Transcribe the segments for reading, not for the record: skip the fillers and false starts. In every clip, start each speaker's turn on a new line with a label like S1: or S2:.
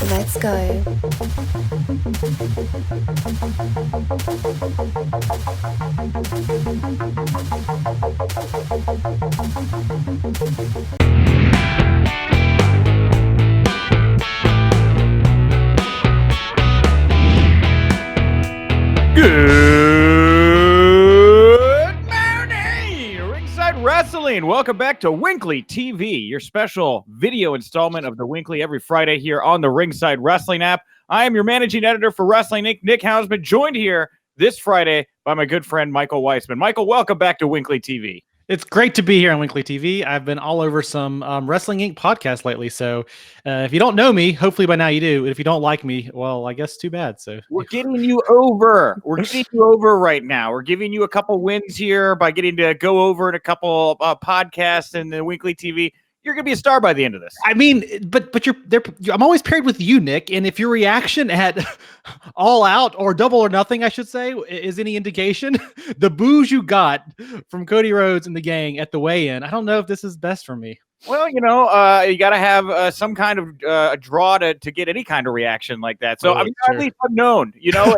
S1: Let's go.
S2: Good morning, Ringside Wrestling. Welcome back to WINCLY TV, your special video installment of the WINCLY every Friday here on the Ringside Wrestling app. I am your managing editor for Wrestling Inc., Nick Hausman, joined here this Friday by my good friend Michael Weissman. Michael, welcome back to WINCLY TV.
S3: It's great to be here on WINCLY TV. I've been all over some Wrestling Inc. podcasts lately, so if you don't know me, hopefully by now you do. And if you don't like me, well, I guess too bad. So
S2: we're getting you over. We're getting you over right now. We're giving you a couple wins here by getting to go over in a couple podcasts and the WINCLY TV. You're gonna be a star by the end of this.
S3: I mean, but you're there. I'm always paired with you, Nick. And if your reaction at All Out or Double or Nothing, I should say, is any indication, the boos you got from Cody Rhodes and the gang at the weigh-in, I don't know if this is best for me.
S2: Well, you know, you got to have some kind of a draw to get any kind of reaction like that. So I'm sure. At least I'm known, you know,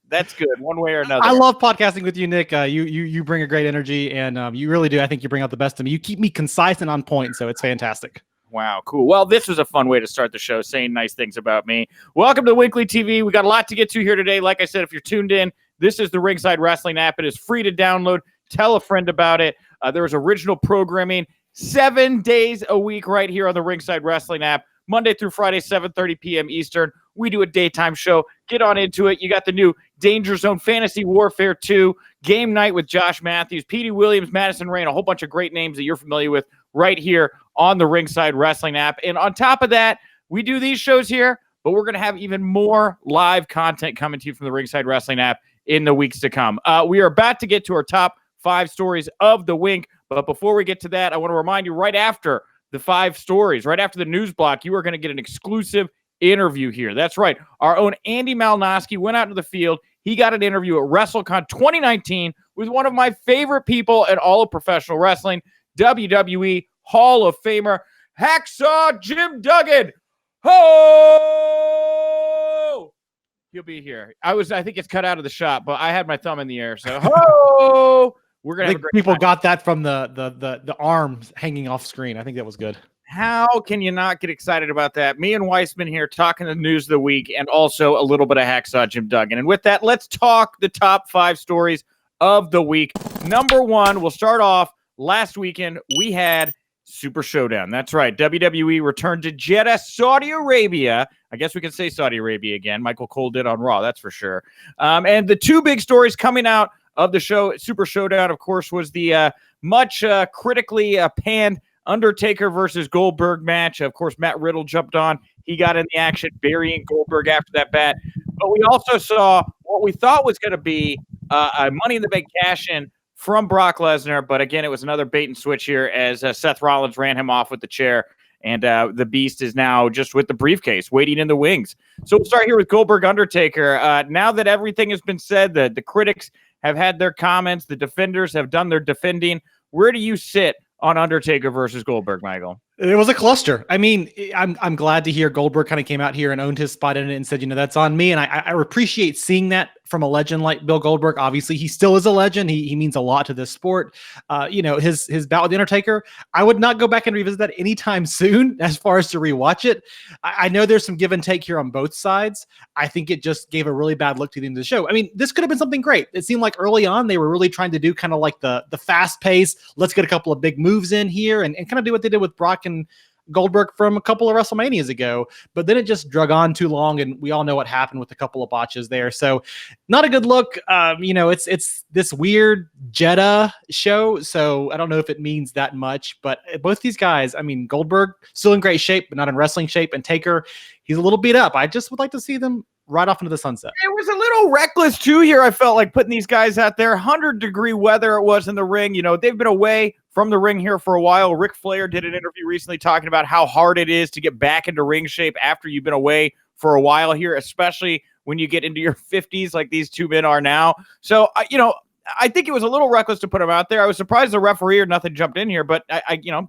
S2: that's good one way or another.
S3: I love podcasting with you, Nick. You bring a great energy, and you really do. I think you bring out the best of me. You keep me concise and on point, so it's fantastic.
S2: Wow, cool. Well, this was a fun way to start the show, saying nice things about me. Welcome to WINCLY TV. We got a lot to get to here today. Like I said, if you're tuned in, this is the Ringside Wrestling app. It is free to download. Tell a friend about it. There is original programming 7 days a week right here on the Ringside Wrestling app, Monday through Friday, 7:30 p.m. Eastern. We do a daytime show. Get on into it. You got the new Danger Zone Fantasy Warfare 2, Game Night with Josh Matthews, Petey Williams, Madison Rain, a whole bunch of great names that you're familiar with right here on the Ringside Wrestling app. And on top of that, we do these shows here, but we're going to have even more live content coming to you from the Ringside Wrestling app in the weeks to come. We are about to get to our top 5 stories of the Wink. But before we get to that, I want to remind you right after the 5 stories, right after the news block, you are going to get an exclusive interview here. That's right. Our own Andy Malnoski went out to the field. He got an interview at WrestleCon 2019 with one of my favorite people in all of professional wrestling, WWE Hall of Famer, Hacksaw Jim Duggan. Ho! He'll be here. I think it's cut out of the shot, but I had my thumb in the air. So, ho! We're gonna have a great
S3: people
S2: time.
S3: Got that from the arms hanging off screen. I think that was good.
S2: How can you not get excited about that? Me and Weissman here talking the news of the week and also a little bit of Hacksaw Jim Duggan. And with that, let's talk the top 5 stories of the week. Number 1, we'll start off. Last weekend, we had Super Showdown. That's right. WWE returned to Jeddah, Saudi Arabia. I guess we can say Saudi Arabia again. Michael Cole did on Raw, that's for sure. And the 2 big stories coming out of the show, Super Showdown, of course, was the much critically panned Undertaker versus Goldberg match. Of course, Matt Riddle jumped on. He got in the action, burying Goldberg after that bat. But we also saw what we thought was going to be a Money in the Bank cash-in from Brock Lesnar. But again, it was another bait and switch here as Seth Rollins ran him off with the chair. And the Beast is now just with the briefcase, waiting in the wings. So we'll start here with Goldberg Undertaker. Now that everything has been said, the critics have had their comments, the defenders have done their defending. Where do you sit on Undertaker versus Goldberg, Michael?
S3: It was a cluster. I mean, I'm glad to hear Goldberg kind of came out here and owned his spot in it and said, that's on me. And I appreciate seeing that from a legend like Bill Goldberg. Obviously, he still is a legend. He means a lot to this sport. His bout with The Undertaker, I would not go back and revisit that anytime soon as far as to rewatch it. I know there's some give and take here on both sides. I think it just gave a really bad look to the end of the show. I mean, this could have been something great. It seemed like early on they were really trying to do kind of like the fast pace. Let's get a couple of big moves in here and kind of do what they did with Brock and Goldberg from a couple of WrestleManias ago, but then it just drug on too long, and we all know what happened with a couple of botches there. So not a good look. It's this weird Jeddah show, so I don't know if it means that much, but both these guys, I mean, Goldberg still in great shape, but not in wrestling shape, and Taker, he's a little beat up. I just would like to see them right off into the sunset.
S2: It was a little reckless too here. I felt like putting these guys out there, 100-degree weather it was in the ring. They've been away from the ring here for a while. Ric Flair did an interview recently talking about how hard it is to get back into ring shape after you've been away for a while here, especially when you get into your 50s like these two men are now. So, I think it was a little reckless to put them out there. I was surprised the referee or nothing jumped in here, but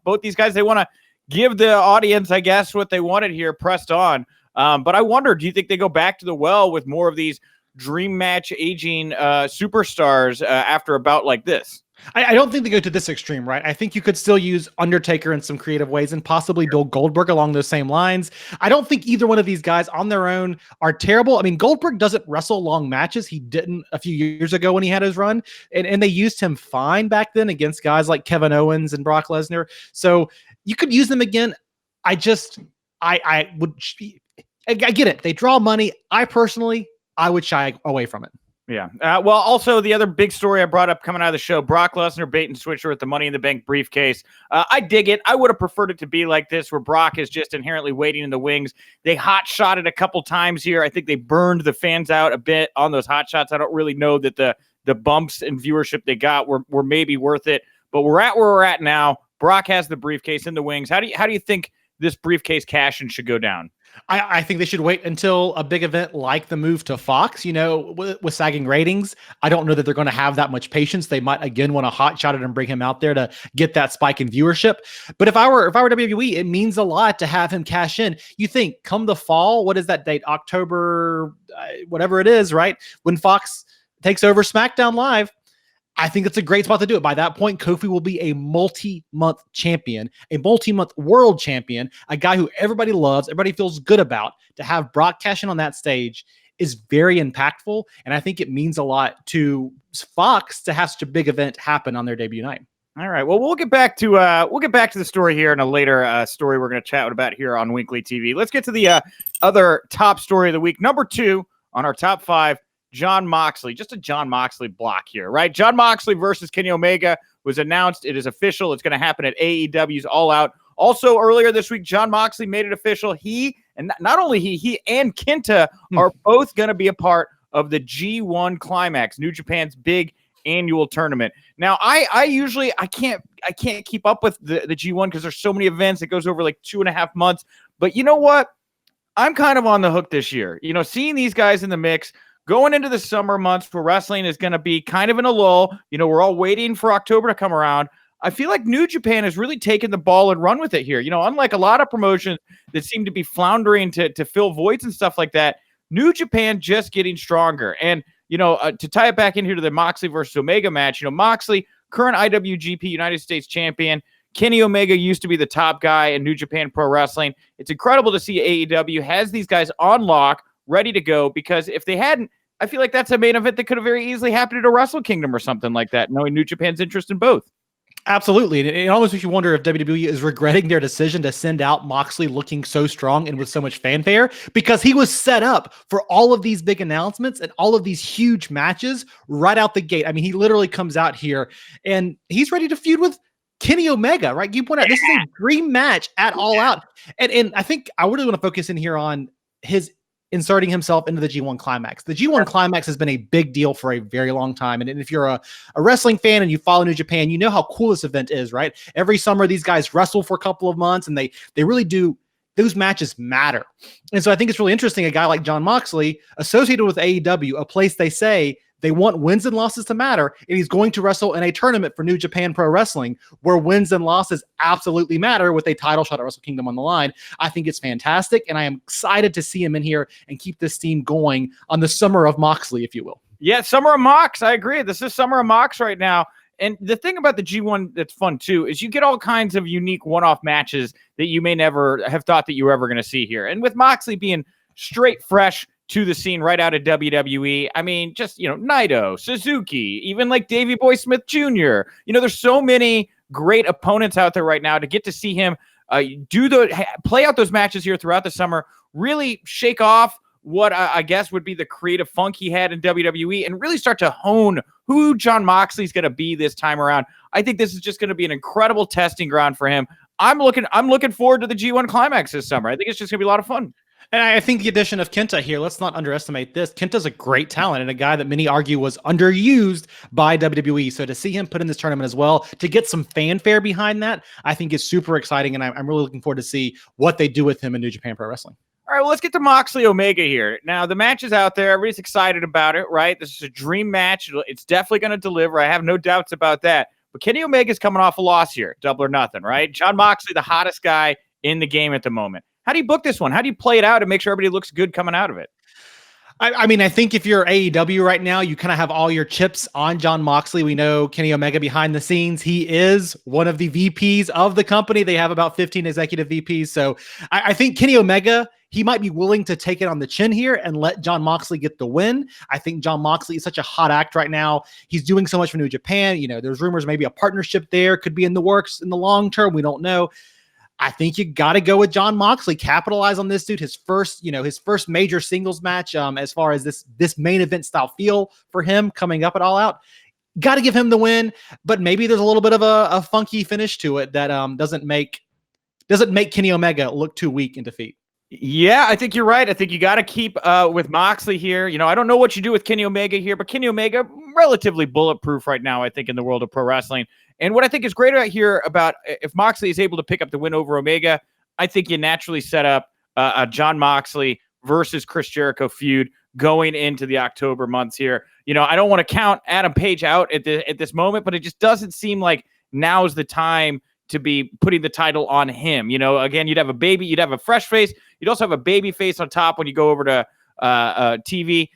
S2: both these guys, they want to give the audience, I guess, what they wanted here pressed on. But I wonder, do you think they go back to the well with more of these dream match aging superstars after a bout like this?
S3: I don't think they go to this extreme, right? I think you could still use Undertaker in some creative ways and possibly Bill Goldberg along those same lines. I don't think either one of these guys on their own are terrible. I mean, Goldberg doesn't wrestle long matches. He didn't a few years ago when he had his run, and they used him fine back then against guys like Kevin Owens and Brock Lesnar. So you could use them again. I get it. They draw money. I would shy away from it.
S2: Yeah. Well, also the other big story I brought up coming out of the show, Brock Lesnar bait and switcher with the Money in the Bank briefcase. I dig it. I would have preferred it to be like this, where Brock is just inherently waiting in the wings. They hot shot it a couple times here. I think they burned the fans out a bit on those hot shots. I don't really know that the bumps and viewership they got were maybe worth it, but we're at where we're at now. Brock has the briefcase in the wings. How do you think this briefcase cash-in should go down?
S3: I think they should wait until a big event like the move to Fox, with sagging ratings. I don't know that they're going to have that much patience. They might again want to hot shot it and bring him out there to get that spike in viewership. But if I were WWE, it means a lot to have him cash in. You think come the fall, what is that date? October, whatever it is, right? When Fox takes over SmackDown Live, I think it's a great spot to do it. By that point, Kofi will be a multi-month champion, a multi-month world champion, a guy who everybody loves, everybody feels good about. To have Brock cash in on that stage is very impactful, and I think it means a lot to Fox to have such a big event happen on their debut night.
S2: All right. Well, we'll get back to the story here in a later story we're going to chat about here on WINCLY TV. Let's get to the other top story of the week. Number 2 on our top 5. Jon Moxley, just a Jon Moxley block here, right? Jon Moxley versus Kenny Omega was announced. It is official. It's going to happen at AEW's All Out. Also, earlier this week, Jon Moxley made it official. He and Kenta are both going to be a part of the G1 Climax, New Japan's big annual tournament. Now, I usually can't keep up with the G1 because there's so many events. It goes over like 2.5 months. But you know what? I'm kind of on the hook this year. Seeing these guys in the mix. Going into the summer months where wrestling is going to be kind of in a lull, we're all waiting for October to come around. I feel like New Japan has really taken the ball and run with it here. Unlike a lot of promotions that seem to be floundering to fill voids and stuff like that, New Japan just getting stronger. And, to tie it back in here to the Moxley versus Omega match, Moxley, current IWGP United States champion. Kenny Omega used to be the top guy in New Japan Pro Wrestling. It's incredible to see AEW has these guys on lock, ready to go, because if they hadn't, I feel like that's a main event that could have very easily happened at a Wrestle Kingdom or something like that, knowing New Japan's interest in both.
S3: Absolutely. And it almost makes you wonder if WWE is regretting their decision to send out Moxley looking so strong and with so much fanfare, because he was set up for all of these big announcements and all of these huge matches right out the gate. I mean, he literally comes out here and he's ready to feud with Kenny Omega, right? You point out this is a dream match at All Out. And I think I really want to focus in here on his inserting himself into the G1 Climax. The G1 Climax has been a big deal for a very long time. And if you're a wrestling fan and you follow New Japan, you know how cool this event is, right? Every summer, these guys wrestle for a couple of months and they really do. Those matches matter. And so I think it's really interesting, a guy like Jon Moxley associated with AEW, a place they say they want wins and losses to matter, and he's going to wrestle in a tournament for New Japan Pro Wrestling where wins and losses absolutely matter with a title shot at Wrestle Kingdom on the line. I think it's fantastic, and I am excited to see him in here and keep this team going on the summer of Moxley, if you will.
S2: Yeah, summer of Mox. I agree. This is summer of Mox right now. And the thing about the G1 that's fun, too, is you get all kinds of unique one-off matches that you may never have thought that you were ever going to see here. And with Moxley being straight fresh to the scene right out of WWE. I mean, just, Naito, Suzuki, even like Davey Boy Smith Jr. There's so many great opponents out there right now to get to see him play out those matches here throughout the summer, really shake off what I guess would be the creative funk he had in WWE and really start to hone who Jon Moxley's going to be this time around. I think this is just going to be an incredible testing ground for him. I'm looking forward to the G1 Climax this summer. I think it's just going to be a lot of fun.
S3: And I think the addition of Kenta here, let's not underestimate this. Kenta's a great talent and a guy that many argue was underused by WWE. So to see him put in this tournament as well, to get some fanfare behind that, I think is super exciting. And I'm really looking forward to see what they do with him in New Japan Pro Wrestling.
S2: All right, well, let's get to Moxley Omega here. Now, the match is out there. Everybody's excited about it, right? This is a dream match. It's definitely going to deliver. I have no doubts about that. But Kenny Omega's coming off a loss here, double or nothing, right? Jon Moxley, the hottest guy in the game at the moment. How do you book this one? How do you play it out and make sure everybody looks good coming out of it?
S3: I mean, I think if you're AEW right now, you kind of have all your chips on Jon Moxley. We know Kenny Omega behind the scenes. He is one of the VPs of the company. They have about 15 executive VPs. So I think Kenny Omega, he might be willing to take it on the chin here and let Jon Moxley get the win. I think Jon Moxley is such a hot act right now. He's doing so much for New Japan. You know, there's rumors maybe a partnership there could be in the works in the long term. We don't know. I think you got to go with Jon Moxley, capitalize on this dude. His first major singles match, as far as this main event style feel for him coming up at All Out. Got to give him the win, but maybe there's a little bit of a funky finish to it that doesn't make Kenny Omega look too weak in defeat.
S2: Yeah, I think you're right. I think you got to keep with Moxley here. You know, I don't know what you do with Kenny Omega here, but Kenny Omega, relatively bulletproof right now, I think, in the world of pro wrestling. And what I think is great out here about if Moxley is able to pick up the win over Omega, I think you naturally set up a Jon Moxley versus Chris Jericho feud going into the October months here. You know, I don't want to count Adam Page out at this moment, but it just doesn't seem like now's the time to be putting the title on him. You know, again, you'd have a fresh face. You'd also have a baby face on top when you go over to TV.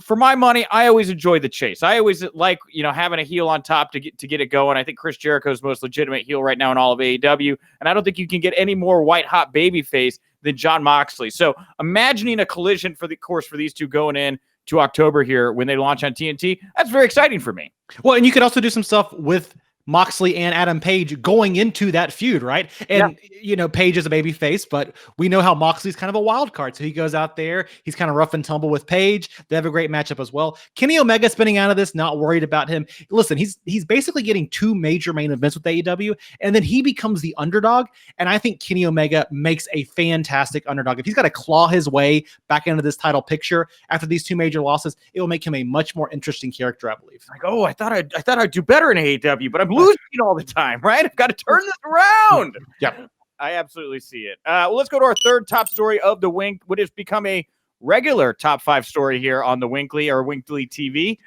S2: For my money, I always enjoy the chase. I always like, you know, having a heel on top to get it going. I think Chris Jericho's most legitimate heel right now in all of AEW, and I don't think you can get any more white hot baby face than Jon Moxley. So imagining a collision for these two going in to October here when they launch on TNT, that's very exciting for me.
S3: Well, and you could also do some stuff with Moxley and Adam Page going into that feud, right? And, you know, Page is a baby face, but we know how Moxley's kind of a wild card. So he goes out there, he's kind of rough and tumble with Page. They have a great matchup as well. Kenny Omega spinning out of this, not worried about him. Listen, he's basically getting two major main events with AEW, and then he becomes the underdog. And I think Kenny Omega makes a fantastic underdog. If he's got to claw his way back into this title picture after these two major losses, it will make him a much more interesting character, I believe.
S2: Like, oh, I thought I'd do better in AEW, but I'm losing all the time, right? I've got to turn this around.
S3: Yep.
S2: I absolutely see it. Well, let's go to our third top story of the Wink, which has become a regular top 5 story here on the WINCLY or WINCLY TV,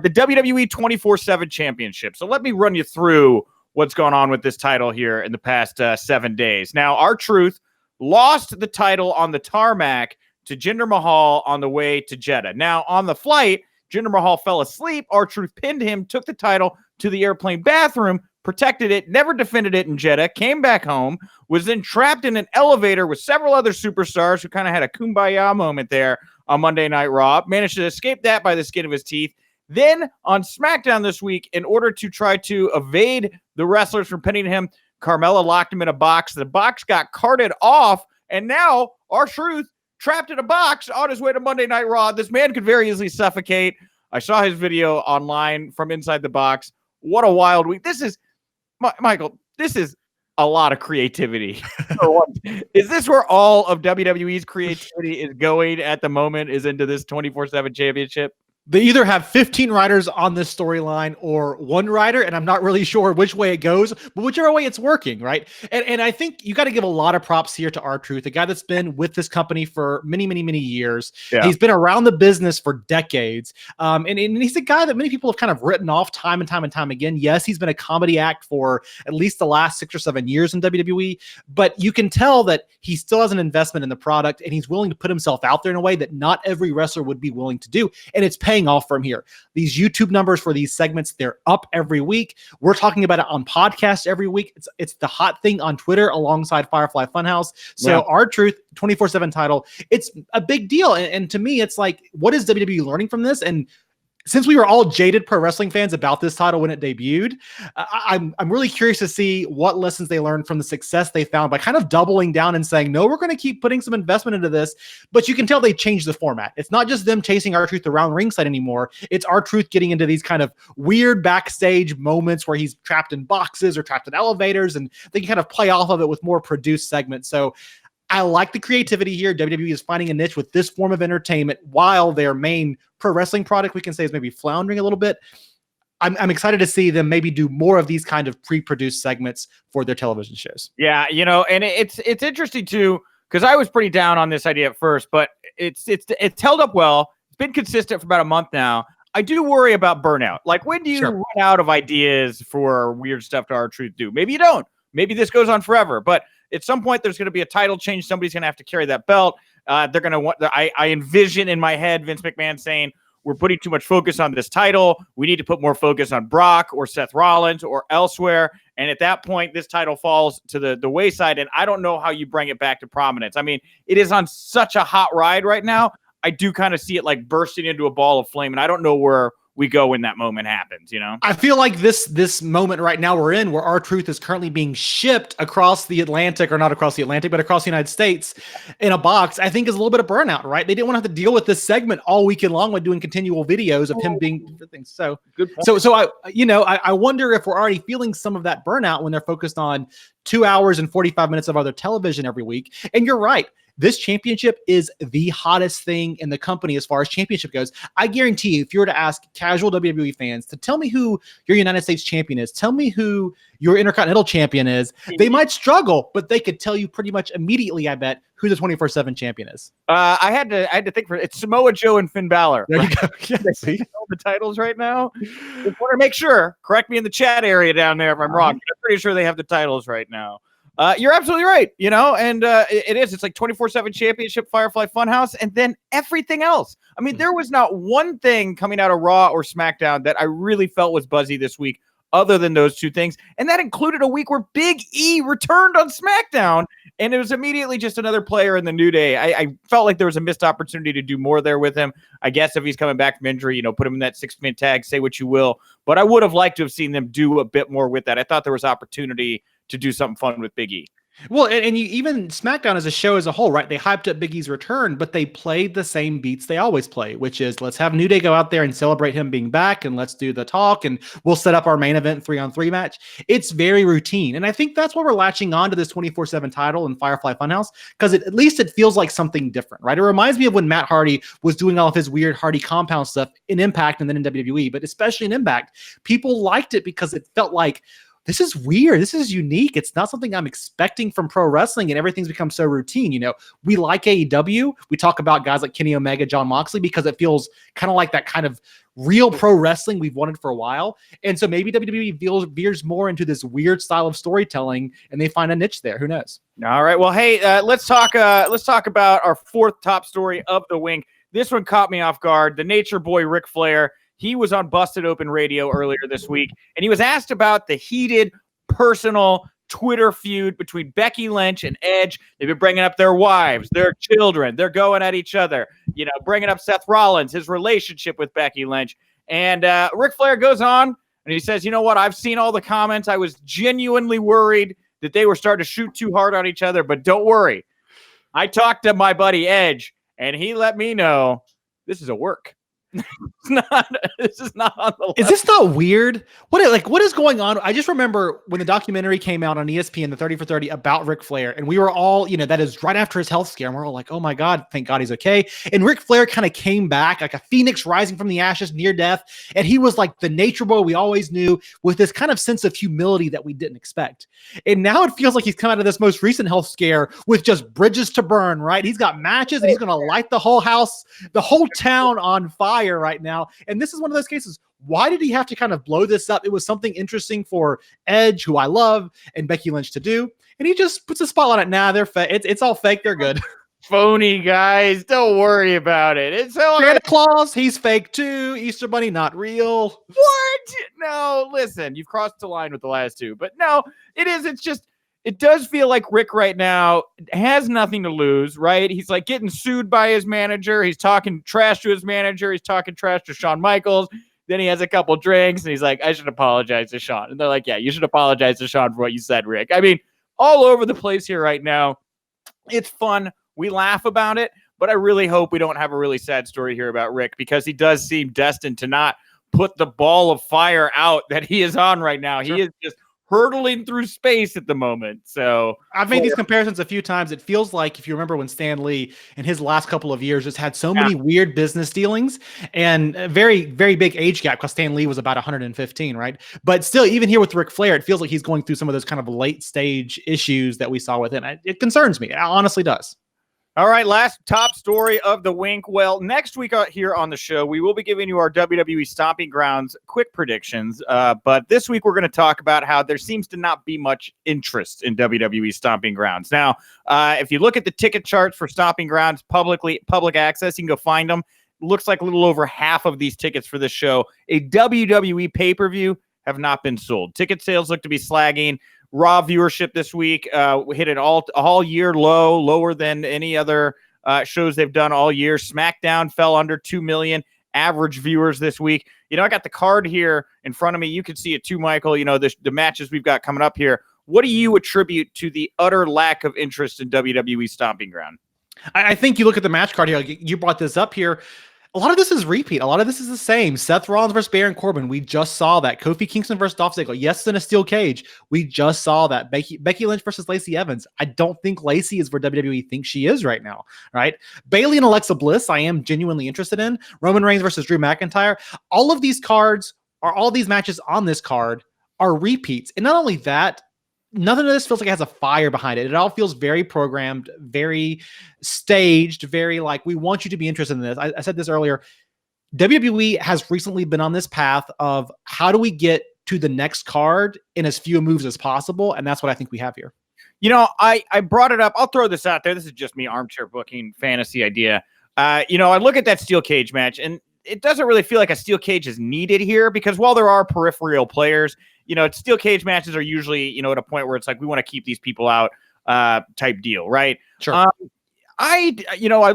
S2: the WWE 24/7 Championship. So let me run you through what's going on with this title here in the past 7 days. Now, R-Truth lost the title on the tarmac to Jinder Mahal on the way to Jeddah. Now, on the flight, Jinder Mahal fell asleep. R-Truth pinned him, took the title to the airplane bathroom, protected it, never defended it in Jeddah, came back home, was then trapped in an elevator with several other superstars who kind of had a kumbaya moment there on Monday Night Raw, managed to escape that by the skin of his teeth. Then on SmackDown this week, in order to try to evade the wrestlers from pinning him, Carmella locked him in a box. The box got carted off, and now R-Truth trapped in a box on his way to Monday Night Raw. This man could very easily suffocate. I saw his video online from inside the box. What a wild week. This is, Michael, this is a lot of creativity. Is this where all of WWE's creativity is going at the moment, is into this 24/7 championship?
S3: They either have 15 writers on this storyline or one writer, and I'm not really sure which way it goes, but whichever way it's working, right? And I think you got to give a lot of props here to R-Truth, a guy that's been with this company for many, many, many years. Yeah. He's been around the business for decades. And he's a guy that many people have kind of written off time and time and time again. Yes, he's been a comedy act for at least the last 6 or 7 years in WWE, but you can tell that he still has an investment in the product, and he's willing to put himself out there in a way that not every wrestler would be willing to do. And it's paying off from here. These YouTube numbers for these segments, they're up every week. We're talking about it on podcasts every week. It's the hot thing on Twitter alongside Firefly Funhouse. So R-Truth 24/7 title, it's a big deal. And to me, it's like, what is WWE learning from this? And since we were all jaded pro wrestling fans about this title when it debuted, I'm really curious to see what lessons they learned from the success they found by kind of doubling down and saying, no, we're going to keep putting some investment into this. But you can tell they changed the format. It's not just them chasing R-Truth around ringside anymore. It's R-Truth getting into these kind of weird backstage moments where he's trapped in boxes or trapped in elevators, and they can kind of play off of it with more produced segments. So I like the creativity here. WWE is finding a niche with this form of entertainment while their main pro wrestling product, we can say, is maybe floundering a little bit. I'm excited to see them maybe do more of these kind of pre-produced segments for their television shows.
S2: Yeah, you know, and it's interesting too, because I was pretty down on this idea at first, but it's held up well. It's been consistent for about a month now. I do worry about burnout. Like, when do you run out of ideas for weird stuff to R-Truth do? Maybe you don't. Maybe this goes on forever, but at some point there's going to be a title change. Somebody's going to have to carry that belt. They're going to want. I envision in my head Vince McMahon saying, we're putting too much focus on this title. We need to put more focus on Brock or Seth Rollins or elsewhere. And at that point, this title falls to the wayside. And I don't know how you bring it back to prominence. I mean, it is on such a hot ride right now. I do kind of see it like bursting into a ball of flame. And I don't know where we go when that moment happens, you know?
S3: I feel like this moment right now we're in, where R-Truth is currently being shipped across the Atlantic, or not across the Atlantic, but across the United States in a box, I think is a little bit of burnout, right? They didn't want to have to deal with this segment all weekend long with doing continual videos of him being different things. So, I wonder if we're already feeling some of that burnout when they're focused on 2 hours and 45 minutes of other television every week. And you're right. This championship is the hottest thing in the company as far as championship goes. I guarantee you, if you were to ask casual WWE fans to tell me who your United States champion is, tell me who your Intercontinental champion is, they might struggle, but they could tell you pretty much immediately, I bet, who the 24/7 champion is.
S2: I had to think for it's Samoa Joe and Finn Balor.
S3: There you go. Yeah,
S2: see all the titles right now. Just want to make sure. Correct me in the chat area down there if I'm wrong. I'm pretty sure they have the titles right now. You're absolutely right, and it is. It's like 24/7 championship, Firefly Funhouse, and then everything else. I mean, there was not one thing coming out of Raw or SmackDown that I really felt was buzzy this week other than those two things. And that included a week where Big E returned on SmackDown, and it was immediately just another player in the New Day. I felt like there was a missed opportunity to do more there with him. I guess if he's coming back from injury, put him in that 6-man tag, say what you will. But I would have liked to have seen them do a bit more with that. I thought there was opportunity to do something fun with Big E.
S3: Well, and you even SmackDown as a show as a whole, right? They hyped up Big E's return, but they played the same beats they always play, which is let's have New Day go out there and celebrate him being back, and let's do the talk, and we'll set up our main event 3-on-3 match. It's very routine. And I think that's why we're latching on to this 24/7 title in Firefly Funhouse, because at least it feels like something different, right? It reminds me of when Matt Hardy was doing all of his weird Hardy compound stuff in Impact and then in WWE, but especially in Impact, people liked it because it felt like, this is weird. This is unique. It's not something I'm expecting from pro wrestling, and everything's become so routine. We like AEW. We talk about guys like Kenny Omega, Jon Moxley, because it feels kind of like that kind of real pro wrestling we've wanted for a while. And so maybe WWE veers more into this weird style of storytelling, and they find a niche there. Who knows?
S2: All right. Well, hey, let's talk about our fourth top story of the Wink. This one caught me off guard. The Nature Boy, Ric Flair. He was on Busted Open Radio earlier this week, and he was asked about the heated, personal Twitter feud between Becky Lynch and Edge. They've been bringing up their wives, their children. They're going at each other, bringing up Seth Rollins, his relationship with Becky Lynch. And Ric Flair goes on, and he says, you know what? I've seen all the comments. I was genuinely worried that they were starting to shoot too hard on each other, but don't worry. I talked to my buddy Edge, and he let me know this is a work. This is not on the list.
S3: Is this not weird? What is going on? I just remember when the documentary came out on ESPN, the 30 for 30 about Ric Flair, and we were all, that is right after his health scare, and we're all like, oh my God, thank God he's okay. And Ric Flair kind of came back like a phoenix rising from the ashes, near death. And he was like the Nature Boy we always knew, with this kind of sense of humility that we didn't expect. And now it feels like he's come out of this most recent health scare with just bridges to burn, right? He's got matches, and he's going to light the whole house, the whole town on fire right now. And this is one of those cases. Why did he have to kind of blow this up? It was something interesting for Edge, who I love, and Becky Lynch to do. And he just puts a spotlight on it. Nah, they're fake. It's all fake. They're good.
S2: Phony, guys. Don't worry about it. It's so
S3: Santa Claus, he's fake too. Easter Bunny, not real.
S2: What? No, listen, you've crossed the line with the last two. But no, it is. It's just, it does feel like Rick right now has nothing to lose, right? He's like getting sued by his manager. He's talking trash to his manager. He's talking trash to Shawn Michaels. Then he has a couple drinks, and he's like, I should apologize to Shawn. And they're like, yeah, you should apologize to Shawn for what you said, Rick. I mean, all over the place here right now. It's fun. We laugh about it, but I really hope we don't have a really sad story here about Rick, because he does seem destined to not put the ball of fire out that he is on right now. Sure. He is just hurtling through space at the moment. So
S3: I've made these comparisons a few times. It feels like, if you remember when Stan Lee in his last couple of years just had so many weird business dealings, and a very, very big age gap, because Stan Lee was about 115, right? But still, even here with Ric Flair, it feels like he's going through some of those kind of late stage issues that we saw with him. It concerns me. It honestly does.
S2: All right, last top story of the wink. Well, next week here on the show, we will be giving you our WWE Stomping Grounds quick predictions. But this week, we're going to talk about how there seems to not be much interest in WWE Stomping Grounds. Now, if you look at the ticket charts for Stomping Grounds, public access, you can go find them. Looks like a little over half of these tickets for this show, a WWE pay-per-view, have not been sold. Ticket sales look to be slagging. Raw viewership this week hit an all year low, lower than any other shows they've done all year. SmackDown fell under 2 million average viewers this week. I got the card here in front of me. You can see it too, Michael. The matches we've got coming up here. What do you attribute to the utter lack of interest in WWE Stomping Ground?
S3: I think you look at the match card here. You brought this up here. A lot of this is repeat. A lot of this is the same. Seth Rollins versus Baron Corbin. We just saw that. Kofi Kingston versus Dolph Ziggler. Yes, in a steel cage. We just saw that. Becky Lynch versus Lacey Evans. I don't think Lacey is where WWE thinks she is right now. Right? Bayley and Alexa Bliss, I am genuinely interested in. Roman Reigns versus Drew McIntyre. All of these matches on this card are repeats. And not only that, nothing of this feels like it has a fire behind it. It all feels very programmed, very staged, very like, we want you to be interested in this. I said this earlier. WWE has recently been on this path of how do we get to the next card in as few moves as possible? And that's what I think we have here.
S2: I brought it up. I'll throw this out there. This is just me armchair booking fantasy idea. I look at that steel cage match, and it doesn't really feel like a steel cage is needed here because while there are peripheral players, steel cage matches are usually, at a point where it's like, we want to keep these people out type deal, right?
S3: Sure.
S2: I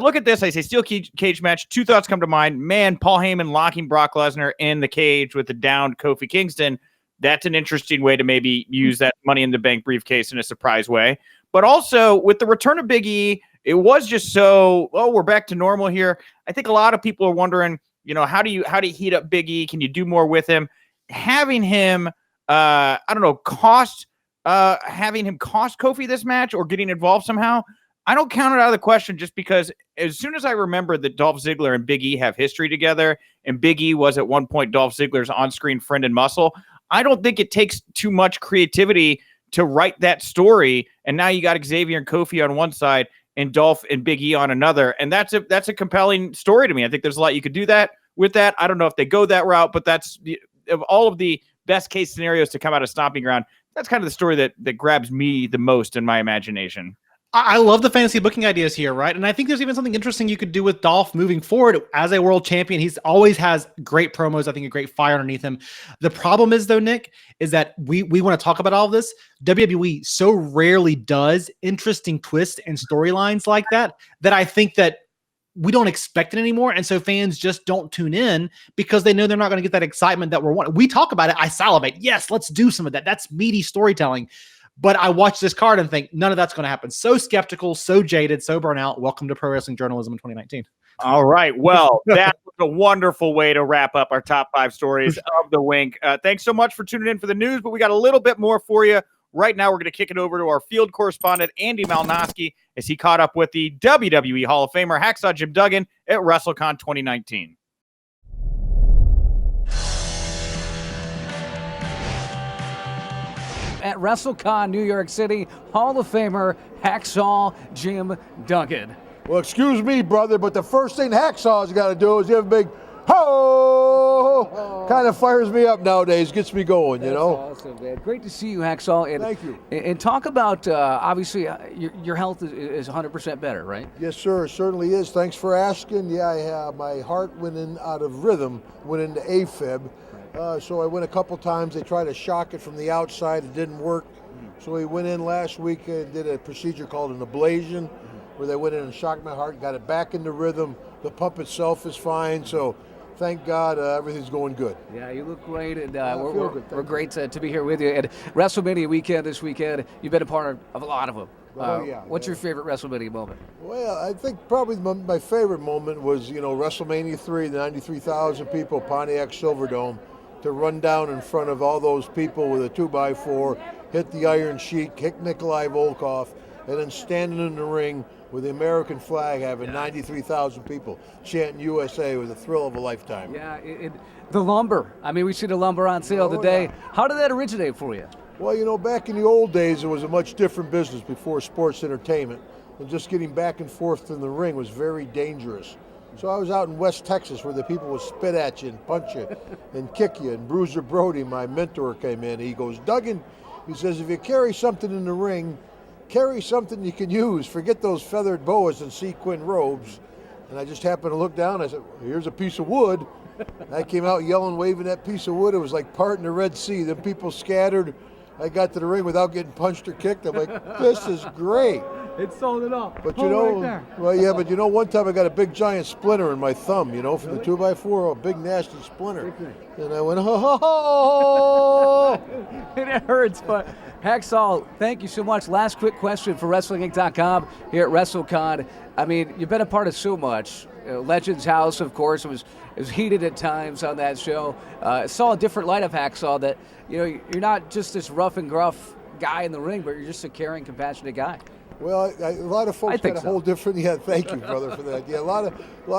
S2: look at this, I say steel cage match. Two thoughts come to mind. Man, Paul Heyman locking Brock Lesnar in the cage with the downed Kofi Kingston. That's an interesting way to maybe use that Money in the Bank briefcase in a surprise way. But also with the return of Big E, it was just we're back to normal here. I think a lot of people are wondering, how do you heat up Big E? Can you do more with him? Having him, having him cost Kofi this match or getting involved somehow, I don't count it out of the question just because as soon as I remember that Dolph Ziggler and Big E have history together and Big E was at one point Dolph Ziggler's on-screen friend and muscle, I don't think it takes too much creativity to write that story. And now you got Xavier and Kofi on one side and Dolph and Big E on another. And that's a compelling story to me. I think there's a lot you could do with that. I don't know if they go that route, but that's of all of the best case scenarios to come out of Stomping Ground. That's kind of the story that grabs me the most in my imagination.
S3: I love the fantasy booking ideas here, right? And I think there's even something interesting you could do with Dolph moving forward as a world champion. He's always has great promos. I think a great fire underneath him. The problem is though, Nick, is that we want to talk about all of this. WWE so rarely does interesting twists and storylines like that I think that we don't expect it anymore. And so fans just don't tune in because they know they're not going to get that excitement that we're wanting. We talk about it. I salivate. Yes, let's do some of that. That's meaty storytelling. But I watch this card and think none of that's going to happen. So skeptical, so jaded, so burnout. Welcome to pro wrestling journalism in 2019.
S2: All right. Well, that was a wonderful way to wrap up our top 5 stories of the Wink. Thanks so much for tuning in for the news, but we got a little bit more for you. Right now, we're going to kick it over to our field correspondent, Andy Malnoski, as he caught up with the WWE Hall of Famer Hacksaw Jim Duggan at WrestleCon 2019.
S1: At WrestleCon New York City, Hall of Famer Hacksaw Jim Duggan.
S4: Well, excuse me, brother, but the first thing Hacksaw's got to do is give a big ho! Kind of fires me up nowadays, gets me going, you know?
S1: That's awesome, man. Great to see you, Hacksaw. And,
S4: Thank you.
S1: And talk about, obviously, your health is 100% better, right?
S4: Yes, sir, it certainly is. Thanks for asking. Yeah, I have. My heart went in out of rhythm, went into AFib. So I went a couple times. They tried to shock it from the outside. It didn't work. So we went in last week and did a procedure called an ablation, where they went in and shocked my heart, got it back into rhythm. The pump itself is fine. So thank God everything's going good.
S1: Yeah, you look great, and
S4: we're
S1: great to be here with you. And WrestleMania weekend this weekend, you've been a part of a lot of them. What's your favorite WrestleMania moment?
S4: Well, I think probably my favorite moment was, WrestleMania 3, the 93,000 people, Pontiac Silverdome, to run down in front of all those people with a 2x4, hit the Iron Sheik, kick Nikolai Volkov, and then standing in the ring with the American flag, having 93,000 people chanting USA was a thrill of a lifetime.
S1: Yeah, the lumber. I mean, we see the lumber on sale today.
S4: Yeah.
S1: How did that originate for you?
S4: Well, back in the old days, it was a much different business before sports entertainment. and just getting back and forth in the ring was very dangerous. So I was out in West Texas where the people would spit at you and punch you and kick you. And Bruiser Brody, my mentor, came in. He goes, Duggan, he says, if you carry something in the ring, carry something you can use. Forget those feathered boas and sequin robes. And I just happened to look down. I said, here's a piece of wood. And I came out yelling, waving that piece of wood. It was like parting the Red Sea. Then people scattered. I got to the ring without getting punched or kicked. I'm like, this is great.
S1: It sold it all.
S4: But but one time I got a big giant splinter in my thumb, from the 2x4, a big nasty splinter. And I went, oh!
S1: It hurts, but Hacksaw, thank you so much. Last quick question for WrestlingInc.com here at WrestleCon. I mean, you've been a part of so much. Legends House, of course, it was heated at times on that show. Saw a different light of Hacksaw that, you're not just this rough and gruff guy in the ring, but you're just a caring, compassionate guy.
S4: Well, a lot of folks got a whole different. Yeah, thank you, brother, for that. Yeah, a lot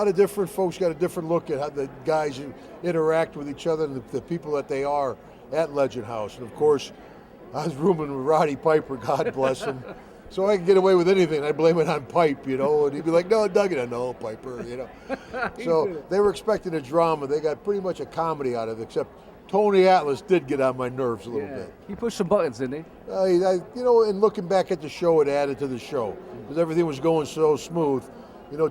S4: of different folks got a different look at how the guys interact with each other and the people that they are at Legend House. And of course, I was rooming with Roddy Piper, God bless him. So I could get away with anything. I blame it on Pipe, and he'd be like, "No, Duggan, no, Piper," So they were expecting a drama. They got pretty much a comedy out of it, except Tony Atlas did get on my nerves a little bit.
S1: He pushed some buttons, didn't he?
S4: And looking back at the show, it added to the show because everything was going so smooth.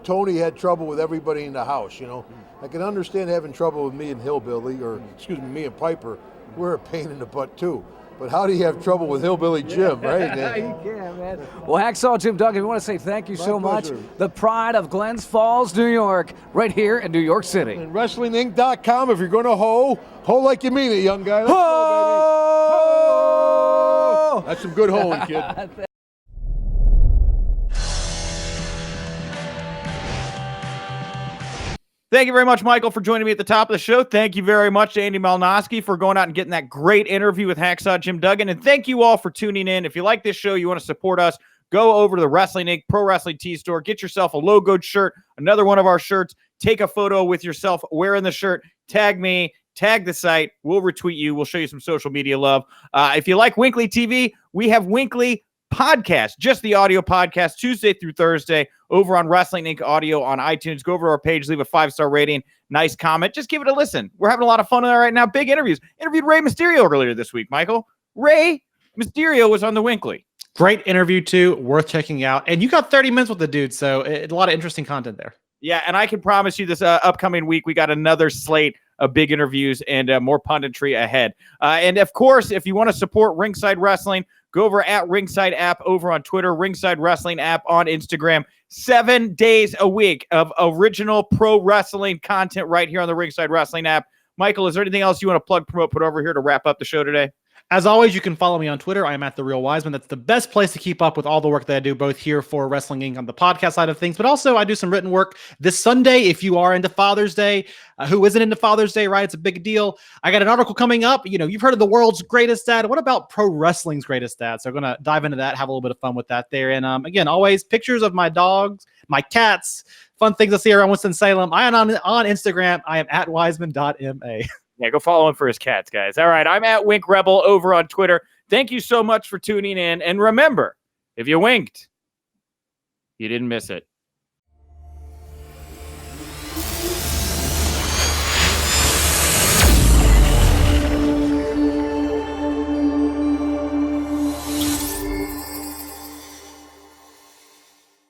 S4: Tony had trouble with everybody in the house. I can understand having trouble with me and Hillbilly, or me and Piper. We're a pain in the butt too. But how do you have trouble with Hillbilly Jim, right?
S1: You can, man. Well, Hacksaw Jim Duggan, we want to say thank you so much. The pride of Glens Falls, New York, right here in New York City.
S4: And WrestlingInc.com, if you're going to ho like you mean it, young guy. Let's go, baby. Ho! That's some good hoeing, kid.
S2: Thank you very much, Michael, for joining me at the top of the show. Thank you very much to Andy Malnoski for going out and getting that great interview with Hacksaw Jim Duggan. And thank you all for tuning in. If you like this show, you want to support us, go over to the Wrestling Inc. Pro Wrestling Tee Store. Get yourself a logoed shirt, another one of our shirts. Take a photo with yourself wearing the shirt. Tag me. Tag the site. We'll retweet you. We'll show you some social media love. If you like WINCLY TV, we have WINCLY Podcast, just the audio podcast, Tuesday through Thursday, over on Wrestling Inc. Audio on iTunes. Go over to our page, leave a 5-star rating, nice comment. Just give it a listen. We're having a lot of fun on there right now. Big interviews. Interviewed Rey Mysterio earlier this week, Michael. Rey Mysterio was on the WINCLY.
S3: Great interview, too. Worth checking out. And you got 30 minutes with the dude, so a lot of interesting content there.
S2: Yeah, and I can promise you this upcoming week, we got another slate of big interviews and more punditry ahead. And, of course, if you want to support Ringside Wrestling, go over at Ringside App over on Twitter, Ringside Wrestling App on Instagram. 7 days a week of original pro wrestling content right here on the Ringside Wrestling App. Michael, is there anything else you want to plug, promote, put over here to wrap up the show today?
S3: As always, you can follow me on Twitter. I am at The Real Wiseman. That's the best place to keep up with all the work that I do, both here for Wrestling Inc. on the podcast side of things, but also I do some written work this Sunday. If you are into Father's Day, who isn't into Father's Day, right? It's a big deal. I got an article coming up. You've heard of the world's greatest dad. What about pro wrestling's greatest dad? So I'm going to dive into that, have a little bit of fun with that there. And again, always pictures of my dogs, my cats, fun things I see around Winston-Salem. I am on Instagram. I am at wiseman.ma.
S2: Yeah, go follow him for his cats, guys. All right, I'm at Wink Rebel over on Twitter. Thank you so much for tuning in. And remember, if you winked, you didn't miss it.